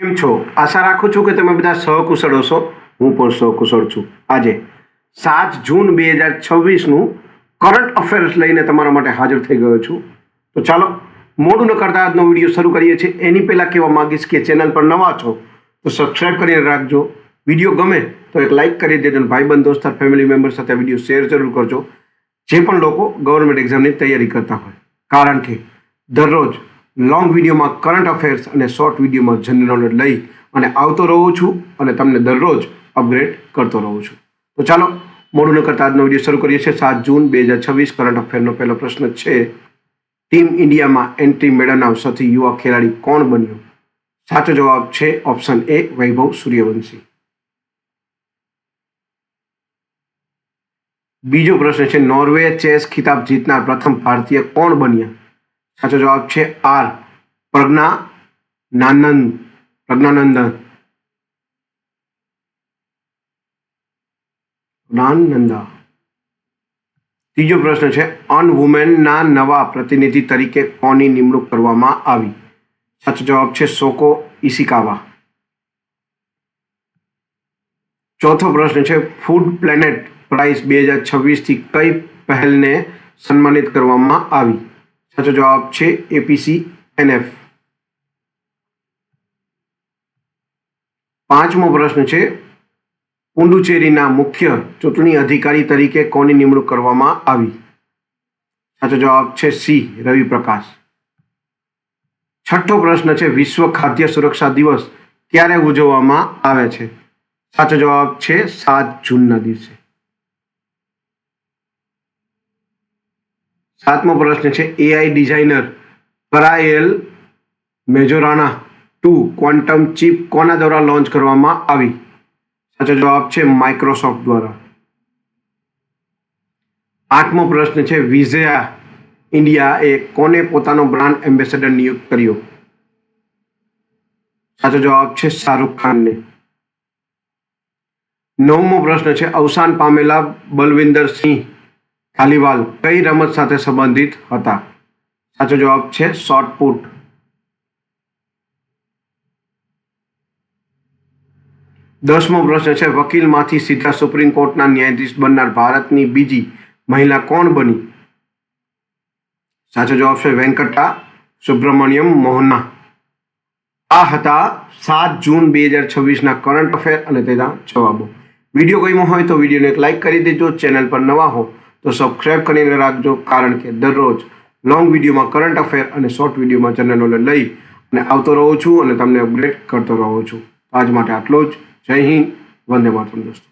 કેમ છો? આશા રાખું છું કે તમે બધા સહકુશળ હશો. હું પણ સહકુશળ છું. આજે 7 જૂન 2026નું કરંટ અફેર્સ લઈને તમારા માટે હાજર થઈ ગયો છું. તો ચાલો મોડું ન કરતા આજનો વિડીયો શરૂ કરીએ છીએ. એની પહેલાં કહેવા માંગીશ કે ચેનલ પર નવા છો તો સબસ્ક્રાઈબ કરીને રાખજો. વિડીયો ગમે તો એક લાઇક કરી દેજો. ભાઈબંધ દોસ્તાર ફેમિલી મેમ્બર સાથે વિડીયો શેર જરૂર કરજો. જે પણ લોકો ગવર્મેન્ટ એક્ઝામની તૈયારી કરતા હોય, કારણ કે દરરોજ લોંગ વિડીયોમાં કરંટ અફેર્સ અને શોર્ટ વિડીયોમાં જનરલ નોલેજ લઈ અને આવતો રહું છું અને તમને દરરોજ અપગ્રેડ કરતો રહું છું. તો ચાલો મોડું ન કરતા આજનો વિડીયો શરૂ કરીએ છીએ. 7 જૂન 2026 કરંટ અફેરનો પહેલો પ્રશ્ન છે, ટીમ ઇન્ડિયામાં એન્ટ્રી મેળવનાર સૌથી યુવા ખેલાડી કોણ બન્યો? સાચો જવાબ છે ઓપ્શન એ, વૈભવ સૂર્યવંશી. બીજો પ્રશ્ન છે, નોર્વે ચેસ ખિતાબ જીતનાર પ્રથમ ભારતીય કોણ બન્યા? સાચો જવાબ છે આર, પ્રજ્ઞાનંદન. ત્રીજો પ્રશ્ન છે, અન વુમેનના નવા પ્રતિનિધિ તરીકે કોની નિમણૂક કરવામાં આવી? સાચો જવાબ છે સોકો ઇશિકાવા. ચોથો પ્રશ્ન છે, ફૂડ પ્લેનેટ પ્રાઇઝ 2026 થી કઈ પહેલને સન્માનિત કરવામાં આવી? સાચો જવાબ છે APCNF. પાંચમો પ્રશ્ન છે, પુડુચેરીના મુખ્ય ચૂંટણી અધિકારી તરીકે કોની નિમણૂક કરવામાં આવી? સાચો જવાબ છે સી, રવિ પ્રકાશ. છઠ્ઠો પ્રશ્ન છે, વિશ્વ ખાદ્ય સુરક્ષા દિવસ ક્યારે ઉજવવામાં આવે છે? સાચો જવાબ છે 7 જૂનના દિવસે. સાતમો પ્રશ્ન છે, AI ડિઝાઇનર કરાયેલ મેજોરાના 2 ક્વોન્ટમ ચિપ કોના દ્વારા લોન્ચ કરવામાં આવી? સાચો જવાબ છે માઇક્રોસોફ્ટ દ્વારા. આઠમો પ્રશ્ન છે, વિઝયા ઇન્ડિયાએ કોને પોતાનો બ્રાન્ડ એમ્બેસેડર નિયુક્ત કર્યો? સાચો જવાબ છે શાહરૂખ ખાનને. નવમો પ્રશ્ન છે, અવસાન પામેલા બલવિંદર સિંહ ધાલીવાલ કઈ રમત સાથે સંબંધિત હતા? સાચો જવાબ છે શોર્ટપુટ. 10મો પ્રશ્ન છે, વકીલમાંથી સીધા સુપ્રીમ કોર્ટના ન્યાયાધીશ બનનાર ભારતની બીજી મહિલા કોણ બની? સાચો જવાબ છે વેંકટા સુબ્રમણ્યમ મોહના. આ હતા 7 જૂન 2026ના કરંટ અફેર અને તેના જવાબો. વિડીયો ગમ્યો હોય તો વિડીયોને એક લાઇક કરી દેજો. ચેનલ પર નવા હો તો સબસ્ક્રાઇબ કરીને રાખજો, કારણ કે દરરોજ લોંગ વિડીયોમાં કરંટ અફેર અને શોર્ટ વિડીયોમાં જનરલ નોલેજ લઈ અને આવતો રહું છું અને તમને અપગ્રેડ કરતો રહું છું. આજ માટે આટલું જ. જય હિન્દ, વંદે માતરમ દોસ્તો.